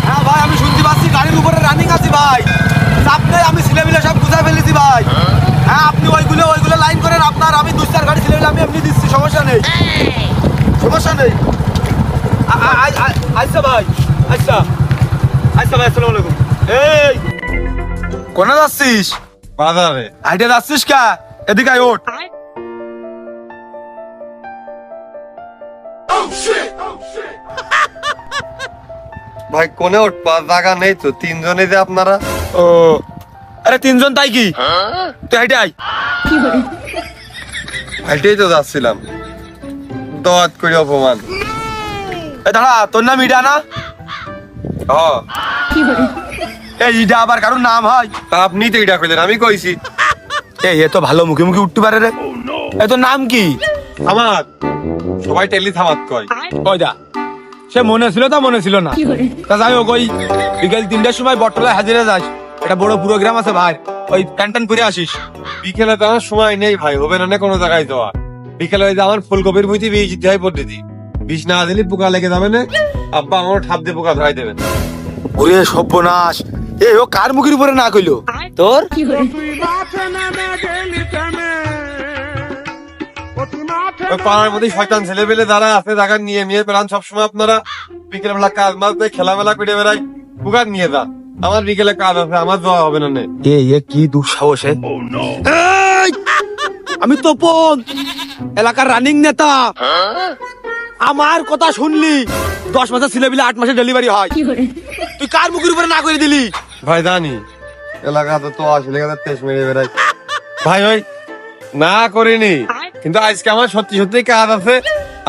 হ্যাঁ ভাই, আমি শুনতে পাচ্ছি গাড়ির উপরে রানিং আছি ভাই। আপনি আমি ছেলে মিলে সব বুঝাই ফেলেছি ভাই। হ্যাঁ, আপনি ওইগুলো লাইন করেন। আপনার আমি 2-4 গাড়ি ছেলে মিলে আমি এমনি দিচ্ছি, সমস্যা নেই, সমস্যা নেই। আচ্ছা ভাই, আচ্ছা আচ্ছা ভাই, আসসালামু আলাইকুম। এই কোনে যাচ্ছিস? বাজারে। আইডিয়া যাচ্ছিস কা? এদিকে আয়, ওঠ। ভাই কোনে উঠবা, জায়গা নেই তো, তিনজনে যে আপনারা। ও আরে তিনজন, তাই কি? তুই হাইটে আয়। হাইটেই তো যাচ্ছিলাম, দাওয়াত করে অপমান। এ দাঁড়া, তোর নাম ইডা না? হ্যাঁ, এই ইডা আবার কারোর নাম হয়? তা আপনি তো এটা কইলেন, আমি কইছি। এই এ তো ভালো মুখে মুখে উঠতে পারে রে। এ তোর নাম কি? আমার সবাই টেলি থামাত কয়। ওই দা, সে মনে ছিল তা মনে ছিল না। তা যাই হোক, ওই বিকেল 3টার সময় বটতলায় হাজিরা যাস, এটা বড় প্রোগ্রাম আছে ভাই, ওই প্যান্টান করে আসিস। বিকেলে তো আমার সময় নেই ভাই, হবে না কোনো জায়গায় যাওয়া। বিকেলে ওই যে আমার ফুলকপির মুইতে বীজ দিতে হয় পদ্ধতি, বীজ না দিলে পোকা লেগে যাবে না, আব্বা আমার ঠাপ দিয়ে পোকা ধরাই দেবেন। ওরে সর্বনাশ, এ ও কার মুখের উপরে না কইলো তোর? ওই পাড়ার মধ্যে শয়তান ছেলে পেলে যারা আছে, জায়গা নিয়ে নিয়ে বেড়ান সবসময় আপনারা। বিকেল বেলা কাজ মাছ দিয়ে খেলামেলা করে বেড়াই, পোকা নিয়ে যান। আমার বিকেলে কাজ আছে, আমার যাওয়া হবে না। এ কি দুঃসাহস! আমি তপন, এলাকার রানিং নেতা। আমার কথা শুনলি? 10 মাসের ছেলে বিলে 8 মাসে ডেলিভারি হয়, তুই কার মুখের উপরে না করে দিলি? ভাই জানি এলাকাতে তো আসলে তেজ মেরে বেড়াই ভাই। ওই না করিনি, কিন্তু আজকে আমার সত্যি সত্যি কাজ আছে।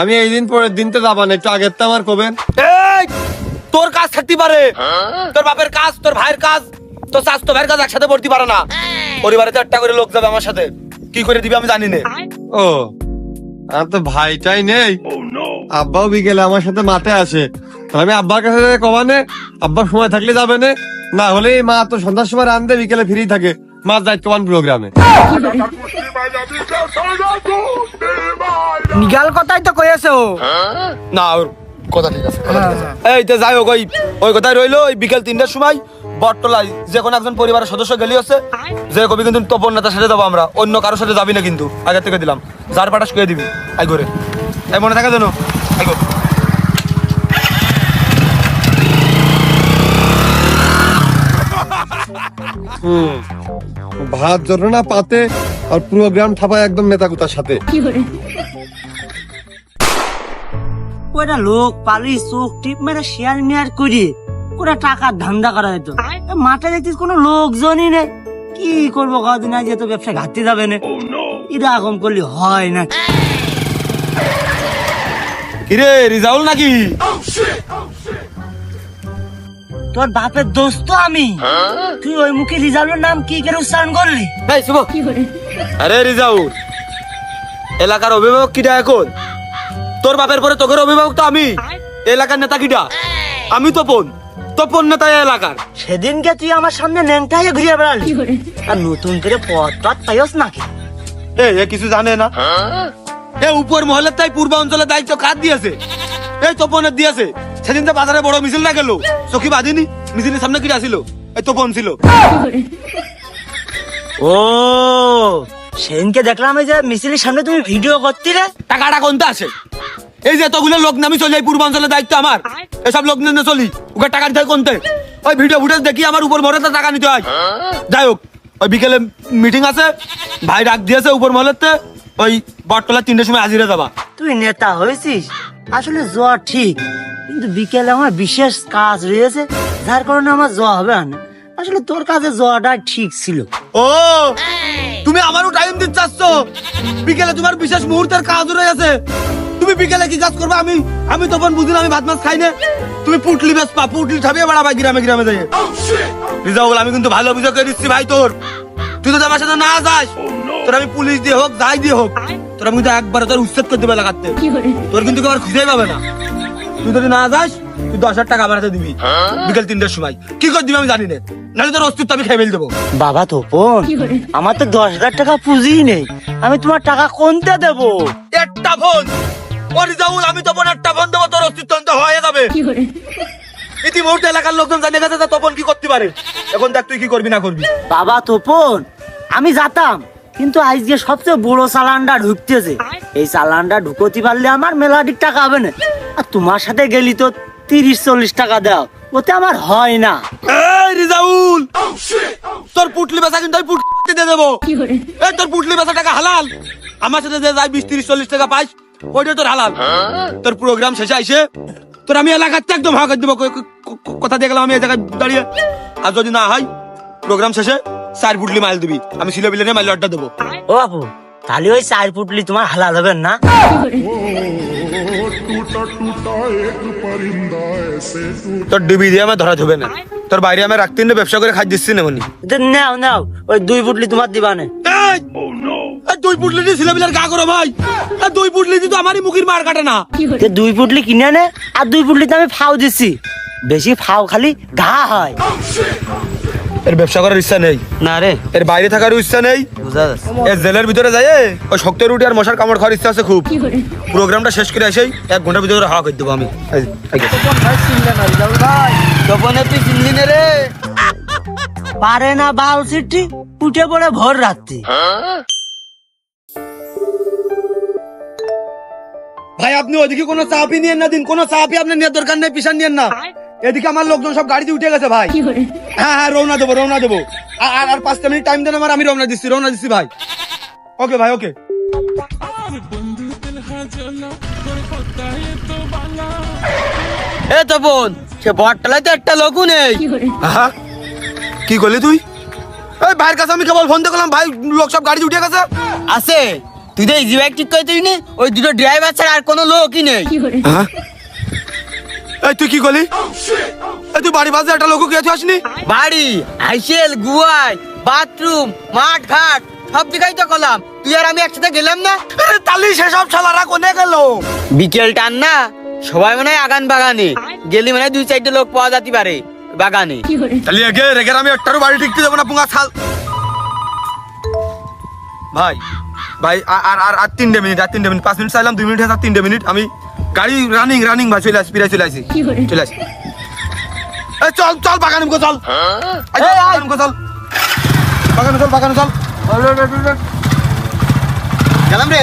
আমি এই দিন পরের দিন তো যাবান, একটু আগের তো আমার কবেন। এই, তোর কাজ থাকতে পারে, তোর বাপের কাজ, তোর ভাইয়ের কাজ, তোর স্বাস্থ্য ভাইয়ের কাজ একসাথে পড়তে পারে না। পরিবারে 4টা করে লোক যাবে আমার সাথে, কি করে দিবি আমি জানি না। ও, আমার তো ভাইটাই নেই। আব্বাও বিকেলে আমার সাথে মাঠে আসে, আমি আব্বার কাছে কমানে, আব্বার সময় থাকলে যাবে না হলে মা তো সন্ধ্যার সময় রান্ধে, বিকেলে ফ্রি থাকে, মা দায়িত্ব কমান প্রোগ্রামে। নিগাল কথাই তো কয়েছে ও। না, ওর কথা ঠিক আছে, কথা ঠিক আছে। এই তো যাই হোক, ওই কথাই রইলো। ওই বিকেল 3টার সময় বটতলায় যে কোনো একজন পরিবারের সদস্য গেলি হচ্ছে, যে কবি কিন্তু তপন নেতার সাথে যাবো আমরা, অন্য কারোর সাথে যাবি না কিন্তু, আগে থেকে দিলাম। যার পাটা শুয়ে দিবি, আই করে, এই মনে থাকে যেন। I go. ভাত জন্য না পাতে, আর প্রোগ্রাম ঠাপায় একদম নেতা কুতার সাথে। ওটা লোক পালি চোখ টিপ মেরে শেয়ার মেয়ার করি ওরা টাকার ধান্দা করা যেত। মাঠে দেখতিস কোনো লোকজনই নেই, কি করবো কদিন আজ তো ব্যবসা ঘাটতে যাবে না, এরকম করলে হয় না। কিরে রিজাউল নাকি? তোর বাপের দোস্ত আমি, তুই ওই মুখে রিজাল্টের নাম কি করে উচ্চারণ করলি? এই শুভ, আরে রিজাউল, এলাকার অভিভাবক কিটা এখন? তোর বাপের পরে তোকের অভিভাবক তো আমি। এলাকার নেতা কিটা? আমি তপন নেতা এলাকার। সেদিনকে তুই আমার সামনে ন্যাংটাই ঘুরিয়ে বেড়ালি, আর নতুন করে পথ টথ পাইস নাকি? এ কিছু জানে না। এ উপর মহলের তাই পূর্ব অঞ্চলের দায়িত্ব কার দিয়েছে? এই তপনের দিয়েছে। সেদিন তো বাজারে বড় মিছিল না গেল, চোখি বাঁধিনি, মিছিলের সামনে কিটা ছিল? এই তপন ছিল। ও, সেদিনকে দেখলাম এই যে মিছিলের সামনে তুমি ভিডিও করতে রে। টাকাটা কোনটা আছে? এই যে এতগুলো লোক নামি চলে, পূর্বাঞ্চলের দায়িত্ব আমার, এসব লোক নিয়ে চলি, ওকে টাকা দিতে হয় কোনতে? ওই ভিডিও ফুটেজ দেখি আমার উপর মহলে টাকা নিতে হয়। যাই হোক, ওই বিকেলে মিটিং আছে, ভাই ডাক দিয়েছে উপর মহলেতে, ওই বটতলা 3টার সময় হাজিরা যাবা। তুই নেতা হয়েছিস আসলে, যাওয়া ঠিক, কিন্তু বিকেলে আমার বিশেষ কাজ রয়েছে, যার কারণে আমার যাওয়া হবে না। আসলে তোর কাছে যাওয়াটা ঠিক ছিল। ও, তুমি আমারও টাইম দিতে চাচ্ছ? বিকেলে তোমার বিশেষ মুহূর্তের কাজ রয়েছে, তুমি বিকেলে কি কাজ করবে? আমি তখন বুঝলাম আমি ভাত মাছ খাই না, তুমি পুটলি বেসপা, পুটলি ঠাবিয়ে বেড়াবা গ্রামে গ্রামে যাই। রিজাউল, আমি কিন্তু ভালো অভিযোগ করে দিচ্ছি ভাই তোর। তুই তো আমার সাথে না যাস, তোর আমি পুলিশ দিয়ে হোক, যাই দিয়ে হোক, তোর আমি কিন্তু একবার তোর উচ্ছেদ করতে পারলে কাটতে, তোর কিন্তু আবার খুঁজেই পাবে না। তুই যদি না যাস তুই 10,000 টাকা আমার হাতে দিবি বিকেল 3টার সময়। কি করে দিবি আমি জানি না, নাহলে তোর অস্তিত্ব আমি খেয়ে ফেল দেবো। বাবা তপন, আমার তো 10,000 টাকা পুঁজি নেই, আমি তোমার টাকা কোনটা দেবো? একটা ফোন রিজাউল, আমি তপন একটা ফোন দেবো, তোর অস্তিত্ব অন্ত হয়ে যাবে। ইতিমধ্যে এলাকার লোকজন জানে গেছে যে তপন কি করতে পারে। এখন দেখ তুই কি করবি না করবি। বাবা তপন, আমি যেতাম, কিন্তু আজকে সবচেয়ে বড় চালানটা ঢুকতেছে। এই চালানটা ঢুকতে পারলে আমার মেলাটিক টাকা হবে না। আর তোমার সাথে গেলি তো 30-40 টাকা দাও, ওতে আমার হয় না। এই রিজাউল, তোর পুটলি বেচা কিন্তু আমি পুটলি দিয়ে দেবো। এই তোর পুটলি বেচা টাকা হালাল, আমার সাথে যে যাই 20-30-40 টাকা পাইস ওইটা তোর হালাল। তোর প্রোগ্রাম শেষে আইসে তোর আমি এলাকাতে একদম ভাগ করে দিব। কথা দিয়ে গেলাম আমি এই জায়গায় দাঁড়িয়ে। আর যদি না হয় প্রোগ্রাম শেষে 4 পুটলি মাইল দিবি, আমি সিলো বিলে মাইল অর্ডার দেবো। ও বাবু, তাহলে ওই 4 পুটলি তোমার হালাল হবে না? তোর ডিবি দিয়ে আমার ধরা ধুবে না, তোর বাইরে আমি রাখতে না, ব্যবসা করে খাই দিচ্ছি না মনি। নাও নাও, ওই 2 পুটলি তোমার দিবা না। এই 2 পুটলি দিয়ে সিলো বিলের গা করো ভাই। 2 পুটলি দিয়ে তো আমারই মুখের মার কাটে না। 2 পুটলি কিনে নে, আর 2 পুটলিতে আমি ফাও দিচ্ছি। বেশি ফাও খালি ঘা হয়। এর ব্যবসা করার ইচ্ছা নেই, না রে, এর বাইরে থাকার ইচ্ছা নেই। বুঝা যাচ্ছে। এর জেলের ভিতরে যায় ওই শক্ত রুটি আর মশার কামড় খাওয়ার ইচ্ছা আছে খুব। প্রোগ্রামটা শেষ করে এসেই 1 ঘন্টার ভিতরে হাওয়া করে দেবো আমি। তপনে তুই চিনলি না রে? পারে না বাল সিটি, উঠে পড়ে ভোর রাত্রি। ভাই আপনি ওদিকে কোনো চাপই নিয়েন না, দিন কোনো চাপই আপনার নেওয়ার দরকার নেই, পিছান নিয়েন না। এদিকে আমার লোকজন সব গাড়িতে উঠে গেছে ভাই। হ্যাঁ হ্যাঁ, রওনা দেবো রওনা দেবো। আর 5টা মিনিট টাইম দেন আমার, আমি রওনা দিচ্ছি ভাই। ওকে ভাই, ওকে। এ তপন, সে বটতলায় তো একটা লোকও নেই। হ্যাঁ, কি করলি তুই? এই ভাইয়ের কাছে আমি কেবল ফোন দিয়ে করলাম, ভাই লোক সব গাড়িতে উঠে গেছে। আছে, তুই তো ইজি বাইক ঠিক করে তুই নে, ওই 2টো ড্রাইভার ছাড়া আর কোনো লোকই নেই। হ্যাঁ, এই তুই কি করলি? এই তুই বাড়ি বাজে একটা লোক কে আসনি? বাড়ি, আইসেল, গুয়াই, বাথরুম, মাঠ ঘাট সব জায়গায় তো করলাম। তুই আর আমি একসাথে গেলাম না? তালি সেসব শালারা কোনে গেল? বিকেল টান না, সবাই মনে হয় আগান বাগানে গেলি, মানে 2-4টে লোক পাওয়া যেতে পারে বাগানে। তালি এগে রেগে আমি একটারও বাড়ি টিকতে দেবো না, পুঙ্গা ছাল। ভাই ভাই আর আর আর 3 মিনিট, 5 মিনিট চাইলাম, 2 মিনিট আর 3 মিনিট। আমি গাড়ি রানিং ভাই, চলে আসি, প্রায় চলে আসি। এই চল বাগানে চল, চল বাগানে চল। গেলাম রে,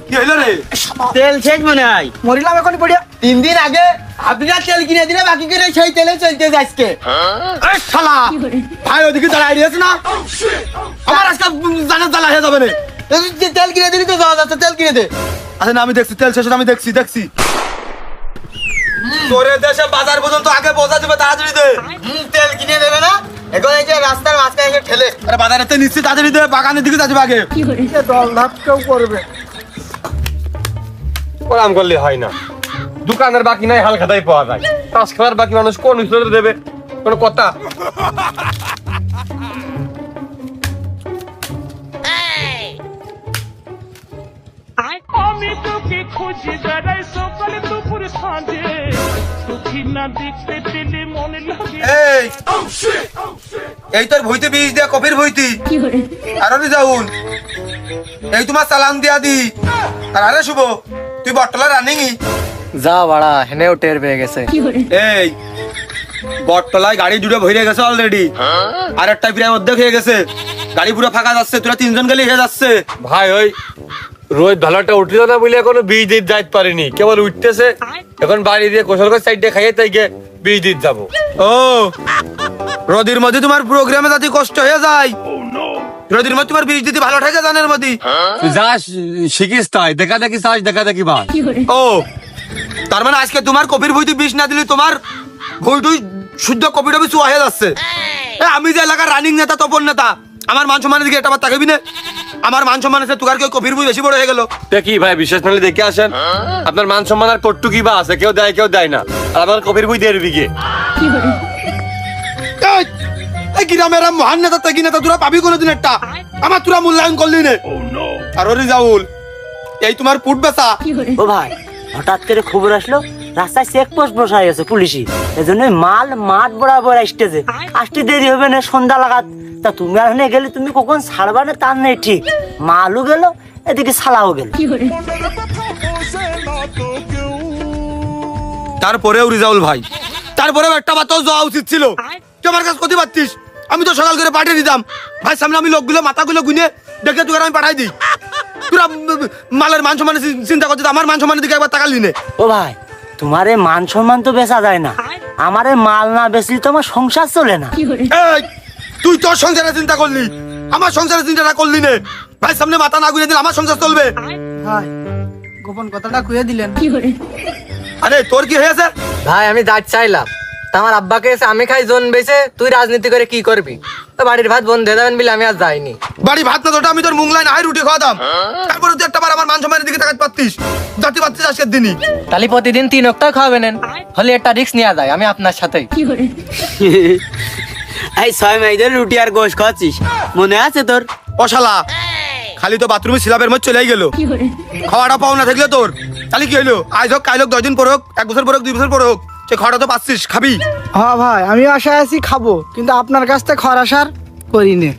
কি হইলো রে? তেল শেষ মনে হয়। মরিলাম এখন পড়িয়া। 3 দিন আগে আপনারা তেল কিনে দিলে, বাকি করে সেই তেলে চলতে আজকে। এই শালা ভাই ওদিকে দাঁড়াই দিয়েছে না, আমার আজকে জানা জ্বালা হয়ে যাবে না। তেল কিনে দিলি তো যাওয়া যাচ্ছে, তেল কিনে দে। আচ্ছা না, আমি দেখছি তেল শেষ, আমি দেখছি। তোরে দেশে বাজার পর্যন্ত আগে পৌঁছা যাবে, তাড়াতাড়ি দে। তেল কিনে দেবে না? এখন এই যে রাস্তার মাঝখানে এসে ঠেলে। আরে বাজারে তো নিশ্চিত তাড়াতাড়ি দে, বাগানের দিকে যাবে আগে। দল ধাপ কেউ করবে, ওরাম করলে হয় না। দোকানের বাকি নাই, হাল খাতাই পাওয়া যায়। কাজ খাওয়ার বাকি মানুষ কোন হিসেবে দেবে? কোনো কথা? আমি তোকে খুঁজি বেড়াই সকালে দুপুর সাঁঝে, তোকে না দেখতে পেলে মনে লাগে। এই তোর ভইতে বীজ দিয়া কফির ভইতি আরো যাউন, এই তোমার সালাম দিয়া দি। আর আরে শুভ, তুই বটতলা রানিং যা বাড়া, হেনেও টের পেয়ে গেছে। এই বটতলায় গাড়ি 2টো ভরে গেছে অলরেডি, আর একটা প্রায় অর্ধেক হয়ে গেছে। গাড়ি পুরো ফাঁকা যাচ্ছে, তোরা 3জন গেলে হয়ে যাচ্ছে। ভাই ওই রোজ ভালোটা উঠল না বলে এখনো বীজ দিতে যাইতে পারিনি, কেবল উঠতেছে। এখন বাড়ি দিয়ে গোসল করে সাইডে খাইয়ে তাই গিয়ে বীজ দিতে যাবো। ও রোদির মধ্যে তোমার প্রোগ্রামে যাতে কষ্ট হয়ে যায়, রোদির মধ্যে তোমার বীজ দিতে ভালো থাকে জানের মধ্যে। তুই যা শিখিস তাই, দেখা দেখি সাজ, দেখা দেখি ভাই। ও তার মানে আজকে তোমার কপির ভইতে বীজ না দিলে তোমার ভইটুই শুদ্ধ কপিটা বি চুয়া হয়ে যাচ্ছে। আমি যে এলাকার রানিং নেতা, তপন নেতা, আমার মান সম্মানের দিকে একটা বার তাকাবি না? আমার মান সম্মান আছে, তোর কেউ কপির বই বেশি বড় হয়ে গেল। দেখি ভাই, বিশেষ নাহলে দেখে আসেন। আপনার মান সম্মান আর কট্টু কি বা আছে? কেউ দেয় কেউ দেয় না। আর আমার কপির বই 1.5 বিঘে। এই গ্রামের মহান নেতা ত্যাগী নেতা তোরা পাবি কোনোদিন একটা, আমার তোরা মূল্যায়ন করলি নে। আর রিজাউল এই তোমার পুট বেচা। ও ভাই, হঠাৎ করে খবর আসলো রাস্তায় চেকপোস্ট বসাই আছে পুলিশি, এজন্য মাল মাঠ বরাবর আসতেছে, আসতে দেরি হবে না সন্ধ্যা লাগাত। তা তুমি আর গেলে তুমি কখন ছাড়বা না তার নেই ঠিক, মালও গেল এদিকে ছালাও গেল। তারপরেও রিজাউল ভাই, তারপরেও একটা বার্তাও যাওয়া উচিত ছিল। তুই আমার কাছে কতি পারতিস, আমি তো সকাল করে পাঠিয়ে দিতাম ভাই, সামনে আমি লোকগুলো মাথাগুলো গুনে দেখে তুই আমি পাঠাই দিই। তোরা মালের মান সম্মানের চিন্তা করছিস, আমার মান সম্মানের দিকে একবার তাকালি নে। ও ভাই, তোমার এই মান সম্মান তো বেচা যায় না, আমার এই মাল না বেচলি তো আমার সংসার চলে না। এই তুই তোর সংসারের চিন্তা করলি, আমার সংসারের চিন্তাটা করলি নে। ভাই সামনে মাথা না গুনে দিলে আমার সংসার চলবে? ভাই গোপন কথাটা খুঁজে দিলেন। আরে তোর কি হয়েছে? ভাই আমি দাঁত চাইলাম, তা আমার আব্বাকে এসে আমি খাই জোন বেছে, তুই রাজনীতি করে কি করবি? তো বাড়ির ভাত বন্ধ হয়ে যাবেন বলে আমি আর যাইনি। বাড়ি ভাত না তোটা আমি তোর মুংলাই না রুটি খাওয়াতাম, তারপরে তুই একটা বার আমার মান সম্মানের দিকে তাকাতে পারতিস, জাতি পারতিস আজকের দিনই। তাহলে প্রতিদিন 3 অক্টা খাওয়াবেন, হলে একটা রিস্ক নেওয়া যায় আমি আপনার সাথেই। এই 6 মাইদের রুটি আর গোশ খাচ্ছিস, মনে আছে তোর? অশালা খালি তো বাথরুমে সিলাপের মধ্যে চলেই গেল, খাওয়াটা পাও না থাকলে তোর তাহলে কি হইলো? আজ হোক কাল হোক 10 দিন পর হোক 1 বছর পর হোক 2 বছর পর হোক, সে খাওয়াটা তো পাচ্ছিস, খাবি। হ্যাঁ ভাই আমিও আশায় আছি খাবো, কিন্তু আপনার কাছ থেকে খর আসার করিনি।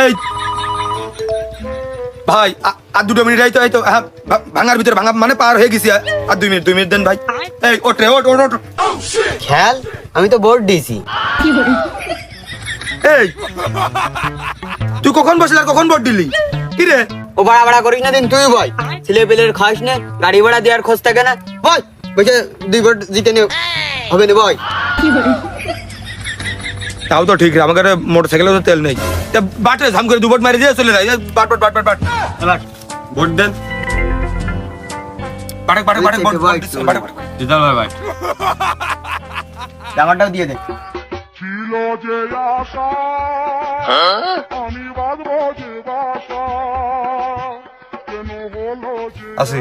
এই ভাই আর 2 মিনিট এই তো হ্যাঁ, ভাঙার ভিতরে ভাঙা মানে পার হয়ে গেছি, আর 2 মিনিট দেন ভাই। এই ওঠ রে ওঠ ওঠ ওঠ। খেয়াল আমি তো বোর্ড দিয়েছি। এই তুই কখন বসলি আর কখন ভোট দিলি? কি রে ও বাড়া বাড়া করিস না দিন, তুই ভাই ছেলে পেলের খাস না, গাড়ি ভাড়া দেওয়ার খোঁজ থাকে না। ভাই বসে 2 ভোট জিতে নিও হবে না ভাই। তাও তো ঠিক রে, আমার কাছে মোটরসাইকেলে তো তেল নেই, তা বাটে ঝাম করে 2 ভোট মারি দিয়ে চলে যায়। But but but but but ভোট দেন, বাটে বাটে বাটে ভোট বাটে বাটে জিতাল ভাই ভাই জামাটাও দিয়ে দে। ছিল যে আশা আমি বাঁধবো যে বাসা, কেন হলো যে আসি।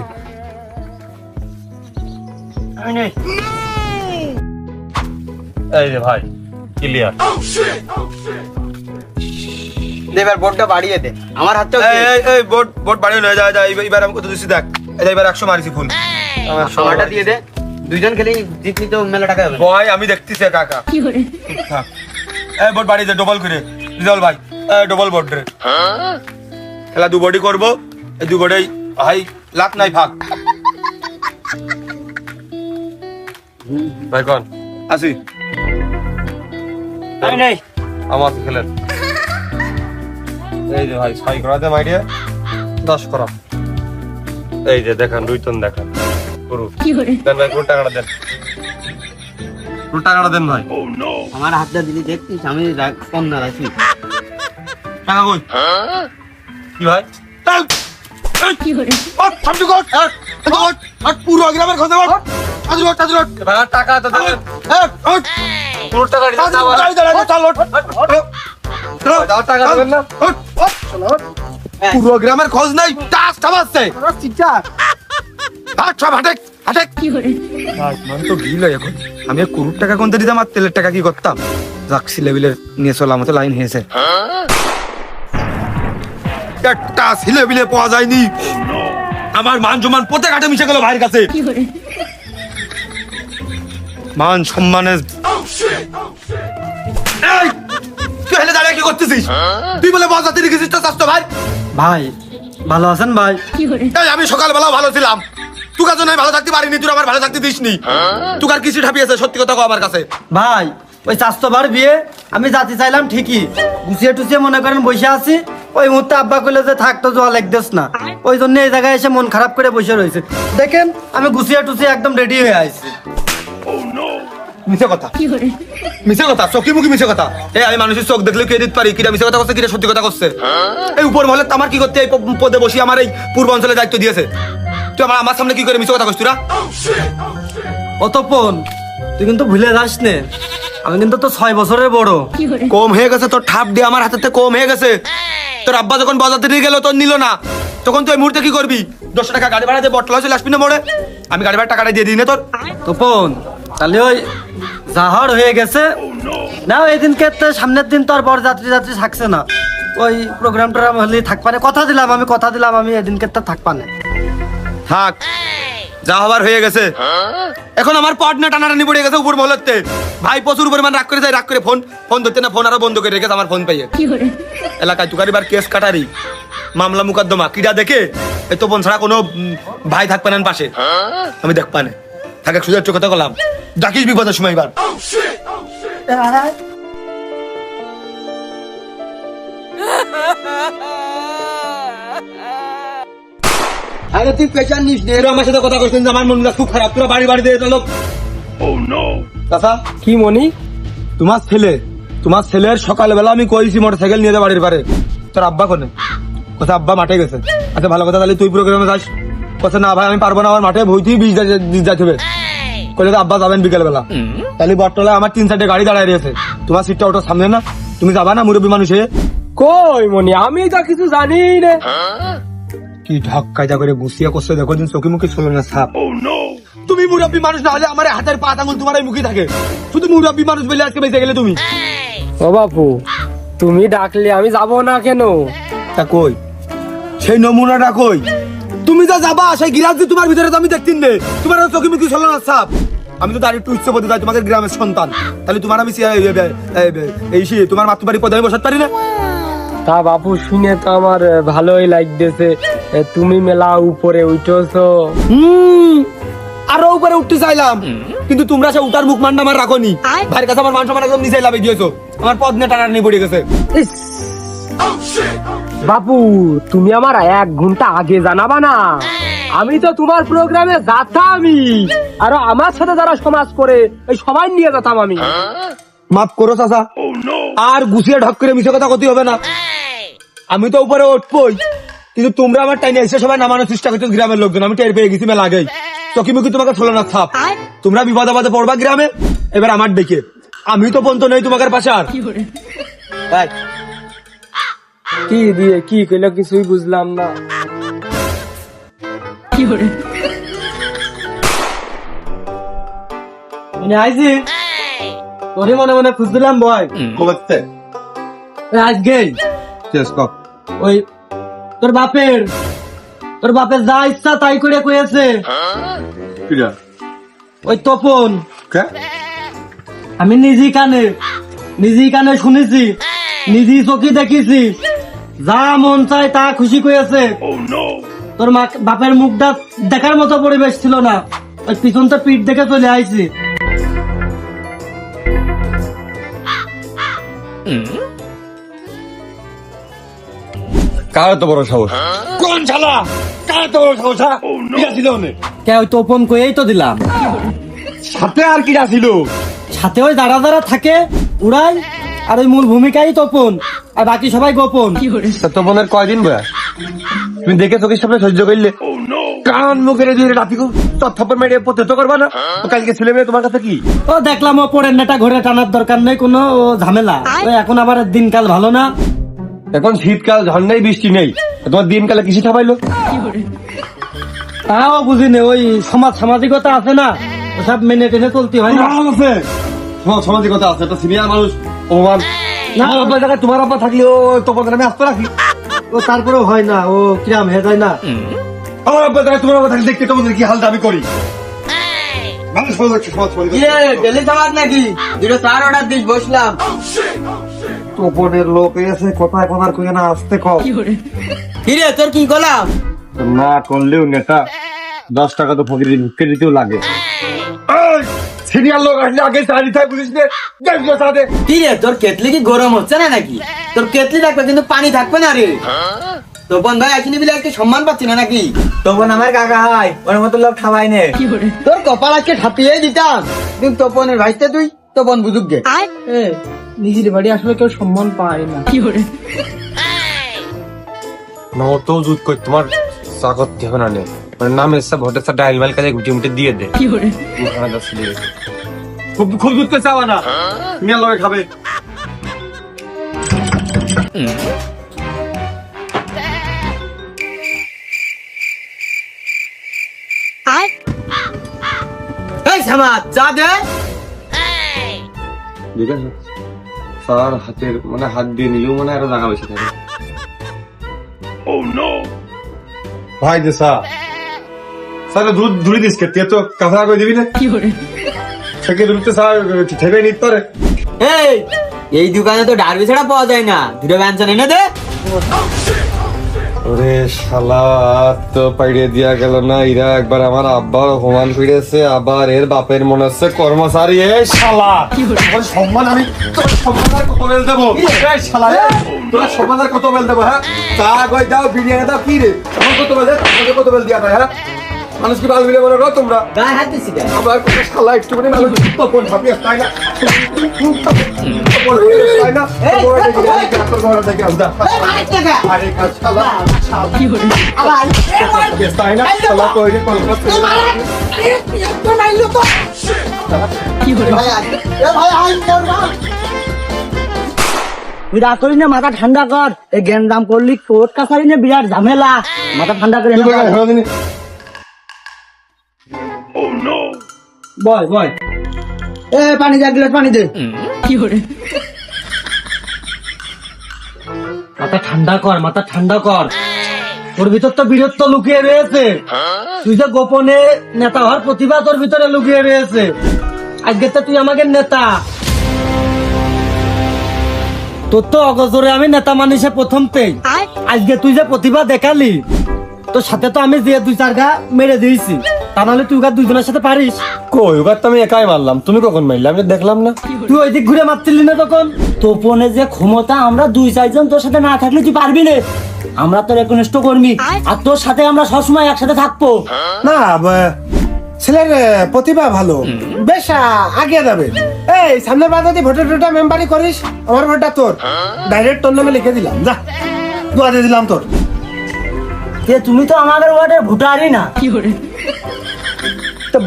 আমি নেই। এই যে ভাই ক্লিয়ার। এবার বোর্ডটা বাড়িয়ে দে, আমার হাতটাও এই এই এই ভোট ভোট বাড়িয়ে নিয়ে যায় যায়। এবার আমি কত দিছি দেখ, এবার 100 মারিছি ফুল। আমারটা দিয়ে দে, দুইজন খেলে জিতলি তো মেলা টাকা হবে। বয় আমি দেখতেছি কাকা। থাক। এই ভোট বাড়িয়ে দে ডবল করে রিজাল ভাই, ডবল ভোট রে। খেলা 2 বডি করব, এই 2 বডি ভাই লাখ নাই ভাগ। ভাই কোন আসি আমি নেই। আমার খেলেন। এই যে ভাই 6 করা দে মাইডিয়া 10 করা। এই যে দেখান 2 টন দেখান পুরো দেন ভাই, পুরো টাকাটা দেন, পুরো টাকাটা দেন ভাই। আমার হাতটা দিলি দেখছিস আমি কম না রাখি। টাকা কই? কি ভাই? কি করে ওট সামনে কর ওট ওট পুরো গ্রামের খোঁজে ওট আজর ওট আজর ওট ভাই টাকা তো দেন, ওট পুরো টাকা দিন না ভাই। দাঁড়া দাঁড়া চল ওট দাও টাকা দেবেন না। ওট ওট চল ওট পুরো গ্রামের খোঁজ নাই, টাস টাবাচ্ছে হাট সব হাটেক হাটেক কি করে ভাই মান তো গিল এখন। আমি 1 কোটি টাকা কোনতে দিতাম আর তেলের টাকা কি করতাম? জাক্সি লেভেলের নিয়ে চলা মতো লাইন হয়েছে, একটা ছিলে বিলে পাওয়া যায়নি। আমার মান সম্মান পথে ঘাটে মিশে গেল ভাইয়ের কাছে। মান সম্মানের এই তুই হেলে দাঁড়িয়ে কি করতেছিস? তুই বলে বাজাতে রেখেছিস তো চাচ্ছ ভাই? ভাই ভালো আছেন ভাই? এই আমি সকালবেলা ভালো ছিলাম, তুই জন্য ভালো থাকতে পারিনি, তুই আমার ভালো থাকতে দিসনি। তুই আর কিছু ঠাপিয়েছে সত্যি কথা কও আমার কাছে। ভাই ওই স্বাস্থ্যবার বিয়ে আমি যাতে চাইলাম ঠিকই, গুছিয়ে টুছিয়ে মনে করেন বসে আছি, ওই মুহূর্তে আব্বা কইলে যে থাকতো জল লাগতেস না, ওই জন্য এই জায়গায় এসে মন খারাপ করে বসে রয়েছে। দেখেন আমি গুছিয়ে টুছিয়ে একদম রেডি হয়ে আইছি। মিছে কথা মিছে কথা চোখি মুখি মিছে কথা। এই আমি মানুষের চোখ দেখলে ক্রেডিট পারি, কিরা মিছে কথা করছে কিরা সত্যি কথা করছে। এই উপর মহলে আমার কি করতে এই পদে বসি আমার এই পূর্ব অঞ্চলে দায়িত্ব দিয়েছে, তুই আমার সামনে কি করে মিছে কথা করছিস তোরা? অতপন তুই কিন্তু ভুলে যাস নে, আমি কিন্তু তো 6 বছরের বড়। কম হয়ে গেছে তোর ঠাপ দিয়ে আমার হাতে কম হয়ে গেছে। তোর আব্বা যখন বাজাতে নিয়ে গেল তোর নিল না, তখন তুই এই মুহূর্তে কি করবি? 200 টাকা গাড়ি ভাড়া দিয়ে বটলা চলে আসবি না মোড়ে, আমি গাড়ি ভাড়া টাকাটা দিয়ে দিই না তোর। তপন তাহলে ওই জাহর হয়ে গেছে না এদিনকে তো সামনের দিন তো আর বড় যাত্রী যাত্রী থাকছে না ওই প্রোগ্রামটা হলে থাকপানে কথা দিলাম আমি এদিনকে তো থাকপানে থাক, যা হবার হয়ে গেছে। এখন আমার পার্টনার টানাটানি পড়ে গেছে উপর মহলতে। ভাই প্রচুর পরিমাণ রাগ করে যায়, রাগ করে ফোন ধরতে না, ফোন আরো বন্ধ করে রেখেছে আমার ফোন পাইয়ে। এলাকায় তুকারিবার কেস কাটারি মামলা মুকদ্দমা কিডা দেখে এই তো বোন ছাড়া কোনো ভাই থাকবে না পাশে, আমি দেখ পানে থাকে সুযোগ কথা বললাম, ডাকিস বিপদের সময় এবার। আরে তুই পেছান নিস নে। তোরা আমার সাথে কথা করছেন যে আমার মনটা খুব খারাপ, তোরা বাড়ি দিয়ে চলো। চাচা কি মনি তোমার ছেলের সকালবেলা আমি কইছি মোটরসাইকেল নিয়ে যা বাড়ির পারে, তোর আব্বা কোনে? কোথায় আব্বা মাঠে গেছে। আচ্ছা ভালো কথা, তাহলে তুই প্রোগ্রামে যাস। কোথায় না ভাই আমি পারবো না, আমার মাঠে ভইতেই বীজ যাইতে হবে। কইলে তো আব্বা যাবেন বিকেল বেলা। তাহলে বটতলায় আমার 3-4টে গাড়ি দাঁড়ায় রয়েছে, তোমার সিটটা ওটা সামনে না, তুমি যাবা না মুরব্বী মানুষ হয়ে? কই মনি আমি তো কিছু জানি না কি ঢক কায়দা করে গুছিয়ে করছে, দেখো দিন চোখে মুখে ছিল না সাপ। তুমি মুরব্বী মানুষ না হলে আমার হাতের পা আঙুল তোমার মুখে থাকে, শুধু মুরব্বী মানুষ বলে আজকে বেঁচে গেলে তুমি। ও বাপু তুমি ডাকলে আমি যাব না কেন? তা কই সেই নমুনাটা কই? তুমি যা যাবা সেই গিরাজি তোমার ভিতরে তো আমি দেখতিন নে, তোমার চোখে মুখে ছিল না সাপ। আমি তো দাঁড়িয়ে টুইচ্ছে বলতে চাই তোমাদের গ্রামের সন্তান, তাহলে তোমার আমি এই তোমার মাতৃবাড়ি পদে আমি বসাতে পারি না? তা বাপু শুনে তো আমার ভালোই লাগতেছে, তুমি মেলা উপরে উঠেছো। আরো উপরে উঠতে চাইলাম, কিন্তু তোমরা সে উঠার মুখ মান্ডা আমার রাখোনি। ভাইয়ের কাছে আমার মান সম্মান একদম নিচে লাভে দিয়েছো, আমার পদ নিয়ে টানা নিয়ে পড়ে গেছে। বাপু তুমি আমার 1 ঘন্টা আগে জানাবা না, আমি তো তোমার প্রোগ্রামে যাতামই, আর আমার সাথে যারা সমাজ করে এই সবাই নিয়ে যেতাম আমি। মাফ করো চাচা, আর গুছিয়ে ঢক করে মিশে কথা করতে হবে না। আমি তো উপরে উঠবই, কিন্তু তোমরা আমার টাইমে এসে সবাই নামানোর চেষ্টা করছো গ্রামের লোকজন, আমি টের পেয়ে গেছি মেলা আগেই। চকি মুখি তোমাকে ছিল না ছাপ, তোমরা বিপদ আপদে পড়বা গ্রামে, এবার আমার ডেকে আমি তো পর্যন্ত নেই তোমাদের পাশে। আর কি দিয়ে কি কইলো কিছুই বুঝলাম না। আইজি তোরে মনে মনে খুঁজছিলাম বয় আজকে ওই তোর বাপের যা ইচ্ছা তাই করে কয়েছে ওই তপন। আমি নিজেই কানে শুনেছি, নিজেই চোখে দেখেছি, যা মন চায় তা খুশি করেছে। তোর বাপের মুখটা দেখার মতো পরিবেশ ছিল না, ওই পিছনটা পিঠ দেখে চলে আইছি। কার তো বড় সাহস? কোন শালা? কার তো বড় সাহস? কে ওই তপন কয়েই তো দিলাম। সাথে আর কি ছিল? সাথে ওই যারা যারা থাকে উড়াই, আর ওই মূল ভূমিকাই তপন, আর বাকি সবাই গোপন। তপনের কয়দিন বয়স তুমি দেখে চোখের সামনে সহ্য করলে? কান মুখের থাপ্পড় মেরে প্রত্যেক করবা না? কালকে ছেলে মেয়ে তোমার কাছে কি? ও দেখলাম ও পরের নেটা ঘরে টানার দরকার নেই কোনো ঝামেলা। ওই এখন আবার দিনকাল ভালো না, এখন শীতকাল, ঝড় নেই, বৃষ্টি নেই, তোমার দিনকালে কৃষি থামাইলো? তাও বুঝিনি, ওই সামাজিকতা আছে না, ওসব মেনে টেনে চলতে হয় না। সামাজিকতা আছে, একটা সিনিয়র মানুষ অপমান না। তোমার আব্বা থাকলে ও তপনের আমি আসতে রাখি, ও তারপরেও হয় না, ও কিরাম হয়ে যায় না। আমার আব্বা থাকে, তোমার আব্বা থাকলে দেখতে তোমাদের কি হালটা আমি করি। ডেলি যাওয়ার নাকি দুটো তার অর্ডার দিস, বসলাম। তপনের লোক এসে কোথায় কোথার কই না আসতে কম কিরে তোর কি করলাম? না করলেও নেতা 10 টাকা তো ফকির ঢুকে দিতেও লাগে। সিনিয়র লোক আসলে আগে চারি থাকে বুঝিস নে, কিরে তোর কেতলি কি গরম হচ্ছে না নাকি? তোর কেতলি থাকবে কিন্তু পানি থাকবে না রে। তপন ভাই আসিনি বলে একটু সম্মান পাচ্ছি না নাকি? তপন আমার কাকা হয়, ওর মতো লোক খাওয়াই নে। তোর কপাল আজকে ঠাপিয়ে দিতাম, কিন্তু তপনের ভাইতে তুই তপন বুঝুক গে। নিজের বাড়ি আসলে কেউ সম্মান পায় না। না তো জুত কই তোমার চা করতে হবে না নে, মানে নামে সব হোটেল সা ডাইল মাল কাজে গুটি মুটি দিয়ে দে। খুব জুত কে চাওয়া না, মিয়া লগে খাবে। এই সামাদ চা দে। ঠিক আছে স্যার হাতের মানে হাত দিয়ে নিলেও মানে আরো জায়গা বেশি থাকে ভাই যে স্যার দুধ ধুড়ি দিস কে তুই তো কাঁচা করে দিবি না সেকে দুধ তো স্যার ঠেবে নিতে পারে এই দোকানে তো ডারবি ছাড়া পাওয়া যায় না, দুটো ব্যঞ্জন এনে দে। ওরে শালা তো পাইড়ে দিয়া গেল না, এরা একবার আমার আব্বার অপমান করেছে, আবার এর বাপের মনে হচ্ছে কর্মচারী। এ শালা তোর সম্মান আমি তোর সম্মান আর কত বেল দেবো? এ শালা তোর সম্মান আর কত বেল দেবো? হ্যাঁ চা গই দাও, বিরিয়ানি দাও, কি রে আমার কত বেল দে, তোকে কত বেল দিয়া না? হ্যাঁ মানুষ কি বাল মিলে মনে করো তোমরা? গায়ে হাত দিছি কেন? আমার কত শালা একটু মানে ভালো তপন ভাবি তাই না, তাই না তোর ঘরে দেখে আউদা আরে কাজ শালা তাই না শালা কইরে কলকাতা তুই রাগ করিস না, মাথা ঠান্ডা কর। এই গেন্দাম করলি কোর্ট কাছারি না বিরাট ঝামেলা, মাথা ঠান্ডা করে নে। বয় বয় এ পানি দে, এক গ্লাস পানি দে। মাথা ঠান্ডা কর, মাথা ঠান্ডা কর। তোর ভিতর তো বীরত্ব লুকিয়ে রয়েছে, তুই যে গোপনে নেতা হওয়ার প্রতিভা তোর ভিতরে লুকিয়ে রয়েছে। আজকে তো তুই আমাকে নেতা, তোর তো অগজরে আমি নেতা মানুষে প্রথমতেই। আজকে তুই যে প্রতিভা দেখালি, তোর সাথে তো আমি যে দুই চার গা মেরে দিয়েছি, তা নাহলে তুই দুজনের সাথে পারিস? কই ওবার তো আমি একাই মারলাম, তুমি কখন মারলে? আমি দেখলাম না। তুই ওই দিক ঘুরে মারছিলি না তখন? তোপনে যে ক্ষমতা, আমরা দুই চারজন তোর সাথে না থাকলে তুই পারবি না। আমরা তোর একনিষ্ঠ কর্মী, আর তোর সাথে আমরা সবসময় একসাথে থাকবো। না ছেলের প্রতিভা ভালো, বেশ আগে যাবে। এই সামনের বার যদি ভোটার টোটা মেম্বারি করিস, আমার ভোটটা তোর, ডাইরেক্ট তোর নামে লিখে দিলাম, যা দোয়া দিয়ে দিলাম তোর। যে তুমি তো আমাদের ওয়ার্ডের ভোটারই না। তো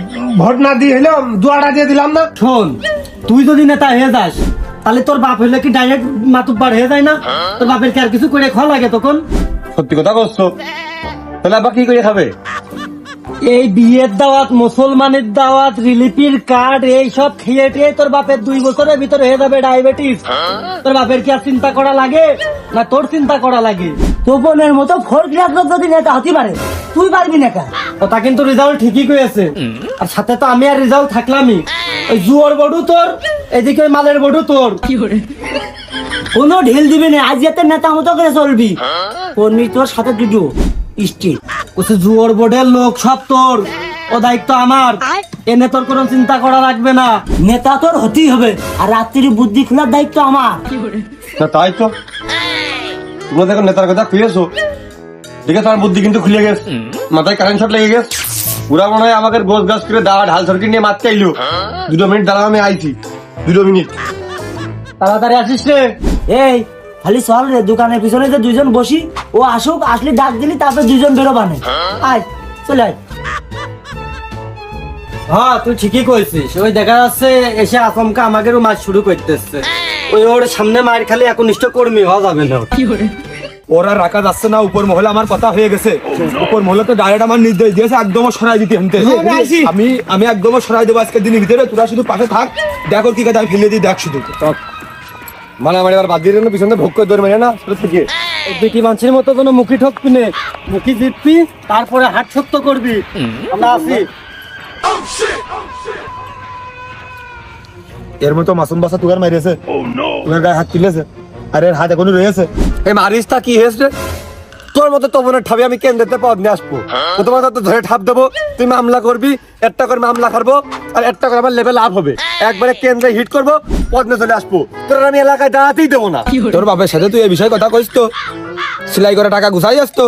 ভোট না দিয়ে হইলেও দোয়াটা দিয়ে দিলাম না। শোন, তুই যদি নেতা হয়ে যাস, তাহলে তোর বাপ হইলে কি ডাইরেক্ট মাতুব্বার হয়ে যায় না? তোর বাপের কি আর কিছু করে খাওয়া লাগে তখন? সত্যি কথা বলছো, তাহলে আবার কি করে খাবে? এই বিয়ের দাওয়াত, মুসলমানের দাওয়াত, রিলিফের কার্ড, এই সব খেয়ে টেয়ে তোর বাপের 2 বছরের ভিতরে হয়ে যাবে ডায়াবেটিস। তোর বাপের কি আর চিন্তা করা লাগে না তোর চিন্তা করা লাগে? তোপনের মতো 4 ক্লাস লোক যদি নেতা হতে পারে, তুই পারবি না? কথা কিন্তু রেজাল্ট ঠিকই করেছে, আর সাথে তো আমি আর রেজাল্ট থাকলামই। ওই জুয়ার বড়ু তোর, এদিকে ওই মালের বড়ু তোর। কোনো ঢিল দিবি না, আজ এতে নেতা মতো করে চলবি। কর্মী তোর সাথে দুটো স্টিল, ওসে জুয়ার বোর্ডের লোক সব তোর, ও দায়িত্ব আমার। এনে তোর কোনো চিন্তা করা লাগবে না, নেতা তোর হতেই হবে, আর রাত্রির বুদ্ধি খোলার দায়িত্ব আমার। না তাই তো, তোমরা দেখো নেতার কথা খুঁজেছো, দেখে তোমার বুদ্ধি কিন্তু খুলে গেছে, মাথায় কারেন্ট শট লেগে গেছে। পুরা মনে হয় আমাকে গোছ গাছ করে দাওয়া ঢাল সরকি নিয়ে মারতে আইলো। 2 মিনিট দাঁড়াও, আমি আইছি 2 মিনিট। তাড়াতাড়ি আসিস রে। এই খালি চল রে, দোকানের পিছনে যে 2 জন বসি, ও আসুক, আসলে ডাক দিলি, তারপর 2 জন বেরোবানে। আয় চলে আয়। হ্যাঁ তুই ঠিকই কইছিস, ওই দেখা যাচ্ছে এসে আচমকা আমাদেরও মাছ শুরু করতেছে। ওই ওর সামনে মার খালি একনিষ্ঠ কর্মী হওয়া যাবে না। ওরা রাখা যাচ্ছে না, উপর মহলে আমার কথা হয়ে গেছে। উপর মহলে তো ডাইরেক্ট আমার নির্দেশ দিয়েছে একদম সরাই দিতে হতে। আমি একদম সরাই দেবো আজকের দিনের ভিতরে, তোরা শুধু পাশে থাক, দেখো কি কাজ আমি ফেলে দিই, দেখ শুধু। মানে আমার এবার বাদ দিয়ে দিল, পিছনে ভোগ করে দৌড় মেরে না থেকে দেখি মানুষের মতো কোনো মুখি ঠকবি না, মুখি জিতবি, তারপরে হাত শক্ত করবি। আমরা আছি। এর মতো মাসুম বাসা তুগার মারিয়েছে, তুগার গায়ে হাত তুলেছে, আর এর হাত এখনো রয়েছে। এই মারিসটা কি হয়েছে? তোর মতো তো মনে ঠাবি আমি কেন্দ্রেতে পদ নিয়ে আসবো, তোমার তো ধরে ঠাপ দেবো, তুই মামলা করবি, একটা করে মামলা খাবো, আর একটা করে আমার লেভেল আপ হবে, একবারে কেন্দ্রে হিট করবো, পদ নিয়ে চলে আসবো, তোর আমি এলাকায় দাঁড়াতেই দেবো না। তোর বাপের সাথে তুই এই বিষয়ে কথা কইস তো, সেলাই করে টাকা গুছাই আসতো,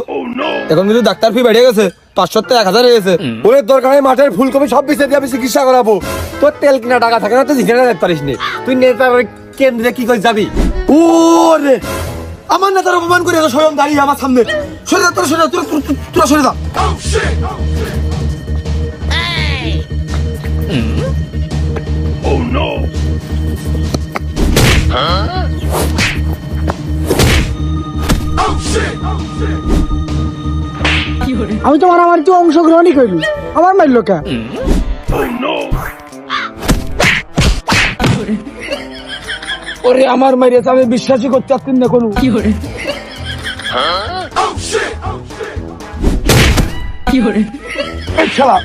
এখন কিন্তু ডাক্তার ফি বেড়ে গেছে, 500 থেকে 1000 হয়ে গেছে। ওরে দরকার হয় মাঠের ফুলকপি সব বিষয় দিয়ে আমি চিকিৎসা করাবো, তোর তেল কিনা টাকা থাকে না, তুই জিজ্ঞাসা করতে পারিস নি, তুই নেতার কেন্দ্রে কি করে যাবি? ওরে আমার নেতার অপমান করে স্বয়ং দাঁড়িয়ে আমার সামনে, সরে যা, তোরা সরে যা, তোরা সরে যা। আমি তো মারামারিতে অংশগ্রহণই করিনি, আমার মারলো কে? ওরে আমার মাইরেছে, আমি বিশ্বাসই করতে পারছি না কোনো। এই শালা,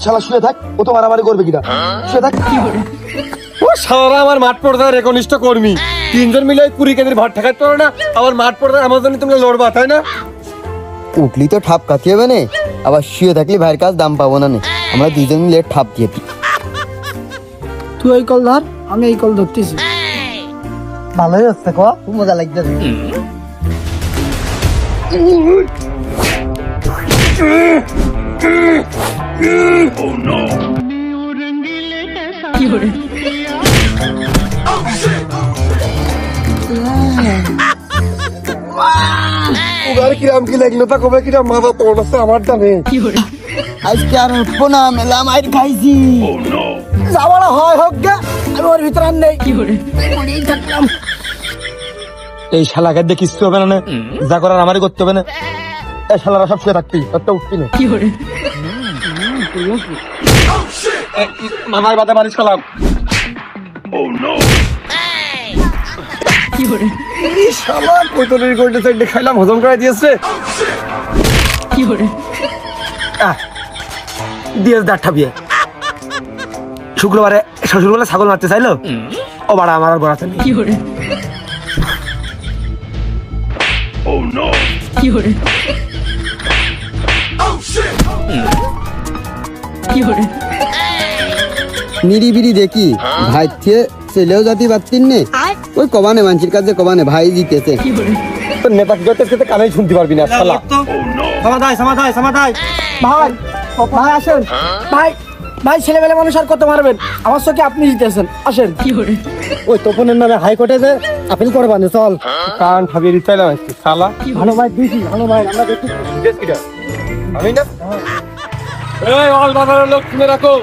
শালা শুয়ে থাক, ও তো মারামারি করবে কিনা, শুয়ে থাক। ও সারা আমার মাঠ পর্দার একনিষ্ঠ কর্মী, তিনজন মিলে 20 কেজির ভাত ঠেকাতে পারো না, আমার মাঠ পর্দার আমার জন্য তুমি লড়বা, তাই না? উঠলি তো ঠাপ কাটি হবে না, আবার শুয়ে থাকলে ভাইয়ের কাজ দাম পাবো না। আমরা দুজন মিলে ঠাপ দিয়ে দিই। তুই এই কল ধর, আমি এই কল ধরতেছি। ভালোই হচ্ছে, খুব মজা লাগতেছে। ওগার কিরাম কি লাগলো তা কবে কিরাম মা বাবা তোর আছে আমার দামে। আজকে আর উঠবো না, মেলা মাইর খাইছি। যাওয়ার হয় হোক গা, আমি ওর ভিতর আর নেই। এই শালাকে দিয়ে কিচ্ছু হবে না, যা করার আমারই করতে হবে না। এই শালারা সব শুয়ে থাকবি, একটা উঠবি না। মামার বাদে বাড়ি খালাম। শালা কোতলের গোল্ডে সাইডে খাইলাম, হজম করে দিয়েছে। দিয়েস দাঁড় ঠাপিয়ে শুক্রবারে শ্বশুর বলে ছাগল মারতে চাইলো, ও বাড়া আমার আর গড়াতে নেই। নিরিবিরি দেখি ভাই থেকে ছেলেও জাতি পারতিন নে, ওই কবানে মানছির কাছে কবানে ভাই জিতেছে। তোর নেতা কি করতে কানে শুনতে পারবি না শালা। সমাধায় সমাধায় সমাধায়। ভাই ভাই আসেন, ভাই ভাই ছেলেবেলে মানুষ আর কত মারবেন, আমার চোখে আপনি জিতেছেন, আসেন। ওই তপনের নামে হাইকোর্টে যে আপিল করবানে, চল। কান ঠাবিয়ে দিতে চাইলাম আজকে শালা। ভালো ভাই দিছি, ভালো ভাই আমরা দেখি। আমি না এই অল বাজারের লোক শুনে রাখো,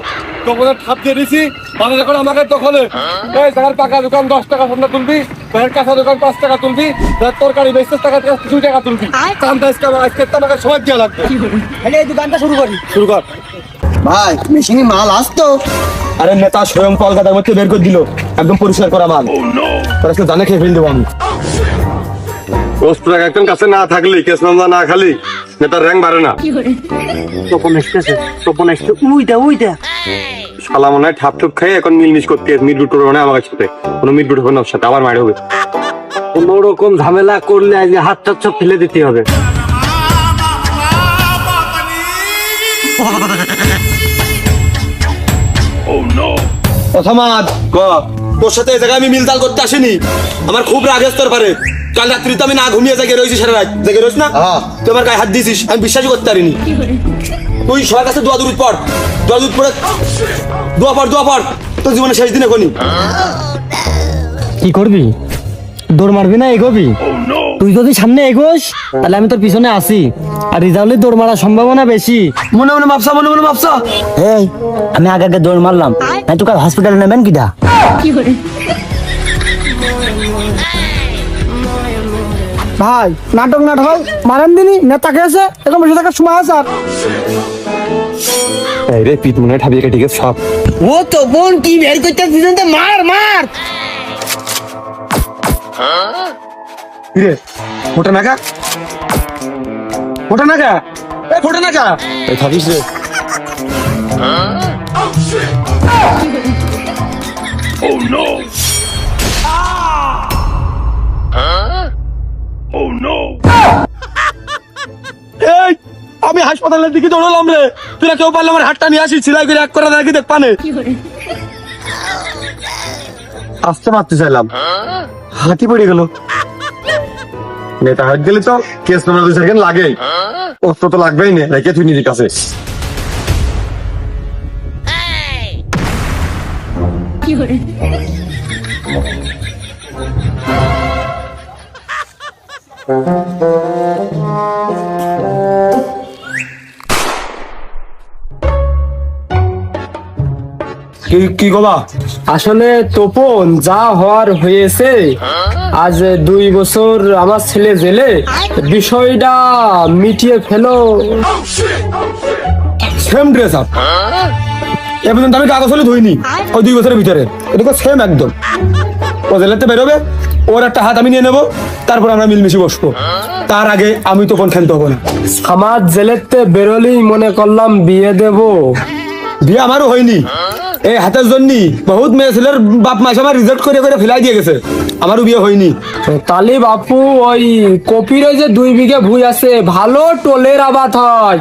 দোকানে ঠাপ দিয়ে দিছি, বাজারে করে আমাকে দখলে। এই জায়গার পাকা দোকান 10 টাকা সন্ধ্যা তুলবি, ভাইয়ের কাঁচা দোকান 5 টাকা তুলবি, ভাইয়ের তরকারি 20 টাকা 2 টাকা তুলবি। কামটা আজকে তো আমাকে সময় দেওয়া লাগবে। তাহলে এই দোকানটা শুরু করি। শুরু কর। ভাই মেশিনে মাল আসতো। আরে নেতা স্বয়ং কলকাতার মধ্যে বের করে দিল, একদম পরিষ্কার করা মাল। তোর আজকে জানে খেয়ে ফেল দেবো আমি। রোস্টার একজন কাছে না থাকলে, কেস মামলা না খালি নেতার র্যাঙ্ক বাড়ে না। তপন এসতেছে, তপন এসছে, উইটা উইটা। শালা মনে হয় ঠাপ ঠুপ খেয়ে এখন মিলমিশ করতে মিটবুট করবে না আমার সাথে, কোনো মিটবুট হবে না ওর সাথে, আবার মারে হবে। কোন রকম ঝামেলা করলে আজ হাত টাত সব ফেলে দিতে হবে। প্রথমাদ তোর সাথে এই জায়গায় আমি মিলতাল করতে আসিনি, আমার খুব রাগ আসতে পারে। কাল রাত্রি তো আমি না ঘুমিয়ে জেগে রয়েছি, সারা রাত জেগে রয়েছ না, তুই আমার গায়ে হাত দিয়েছিস, আমি বিশ্বাসই করতে পারিনি। তুই সবার কাছে দোয়া দুরুদ পড়, দোয়া দুরুদ পড়ে, দোয়া পড় তোর জীবনে শেষ দিনে কোনি। কি করবি, দৌড় মারবি না এগোবি? তুই যদি সামনে এগোস তাহলে আমি তোর পিছনে আসি, আর রিজাল্টে দৌড় মারার সম্ভাবনা বেশি। মনে মনে ভাবছা, মনে মনে ভাবছা। এই আমি আগে আগে দৌড় মারলাম, তাই তোকে হসপিটালে নেবেন কিটা? ভাই নাটক না ঢাল, মারেন দিনই নেতাকে আছে, এখন বসে থাকার সময় আছে আর। এই রে পিত মনে হয় ঠাবিয়ে কেটে গেছে সব। ও তো বোন কি বের করতে দিছেন, তো মার মার। রে ফোটা নাকা, ফোটা নাকা, এই ফোটা নাকা, এই থাকিস রে। এই আমি হাসপাতালের দিকে দৌড়ালাম রে, তুই কেউ পারলে আমার হাতটা নিয়ে আসি, সিলাই করে এক করে দেখি দেখ পানে। আসতে মারতে চাইলাম, হাতি পড়ে গেল। নেতা হাত গেলে তো কেস নাম্বার 2 সেকেন্ড লাগে, অস্ত্র তো লাগবেই না, রেখে তুই নিজের কাছে। কি গোবা? আসলে তপন যা হওয়ার হয়েছে, আজ 2 বছর আমার ছেলে জেলে, বিষয়টা মিটিয়ে ফেলো। সেম ড্রেস আপ, এ পর্যন্ত আমি কাগজ হলে ধুইনি, ওই 2 বছরের ভিতরে, এটা সেম একদম। ও জেলেতে বেরোবে, ওর একটা হাত আমি নিয়ে নেবো, তারপর আমরা মিলমিশে বসবো। তার আগে আমি তখন খেলতে হবো না। আমার জেলেতে বেরোলেই মনে করলাম বিয়ে দেব। বিয়ে আমারও হয়নি, এই হাতের জন্য বহুত মেয়ে ছেলের বাপ মাস আমার রিজেক্ট করে করে ফেলাই দিয়ে গেছে, আমারও বিয়ে হয়নি। তালি বাপু, ওই কপির ওই যে 2 বিঘে ভুই আছে, ভালো টোলের আবাদ হয়,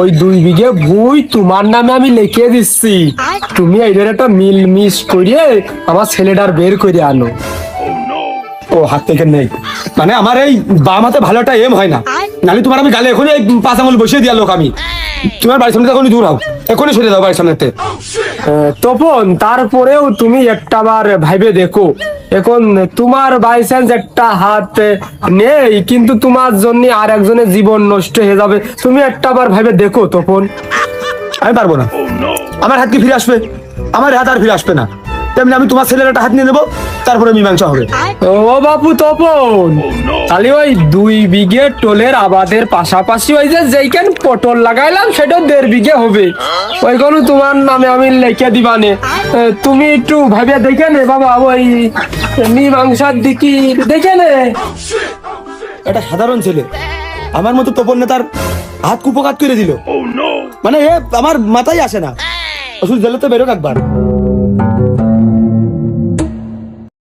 ওই 2 বিঘে ভুই তোমার নামে আমি লিখে দিচ্ছি। তুমি এইটার একটা মিল মিস করিয়ে আমার ছেলেটার বের করে আনো। ও হাত থেকে নেই, মানে আমার এই বাম হাতে ভালো একটা এম হয় না, নাহলে তোমার আমি গালে এখনই এই 5 আঙুল বসিয়ে দিয়া লোক আমি। তোমার বাড়ির সামনে এখনই দূর হও, এখনই সরে যাও বাড়ির সামনেতে। তপন, তারপরেও তুমি একটা বার ভাইবে দেখো, এখন তোমার বাই চান্স একটা হাত নেই, কিন্তু তোমার জন্য আর একজনের জীবন নষ্ট হয়ে যাবে, তুমি একটা বার ভাইবে দেখো তপন। আমি পারবো না, আমার হাত কি ফিরে আসবে? আমার হাত আর ফিরে আসবে না। তেমনি আমি তোমার ছেলের একটা হাত নিয়ে নেবো, তারপরে মীমাংসা হবে। ও বাপু তপন, তাহলে ওই 2 বিঘে টোলের আবাদের পাশাপাশি ওই যে যেইখান পটল লাগাইলাম সেটা 1.5 বিঘে হবে, ওইগুলো তোমার নামে আমি লিখে দিবানে। তুমি একটু ভাবিয়া দেখে নে বাবা, ওই মীমাংসার দিকে দেখে নে। এটা সাধারণ ছেলে, আমার মতো তপন নেতার হাত কুপকাত করে দিল, মানে এ আমার মাথায় আসে না। আসলে জেলে তো বেরোক একবার।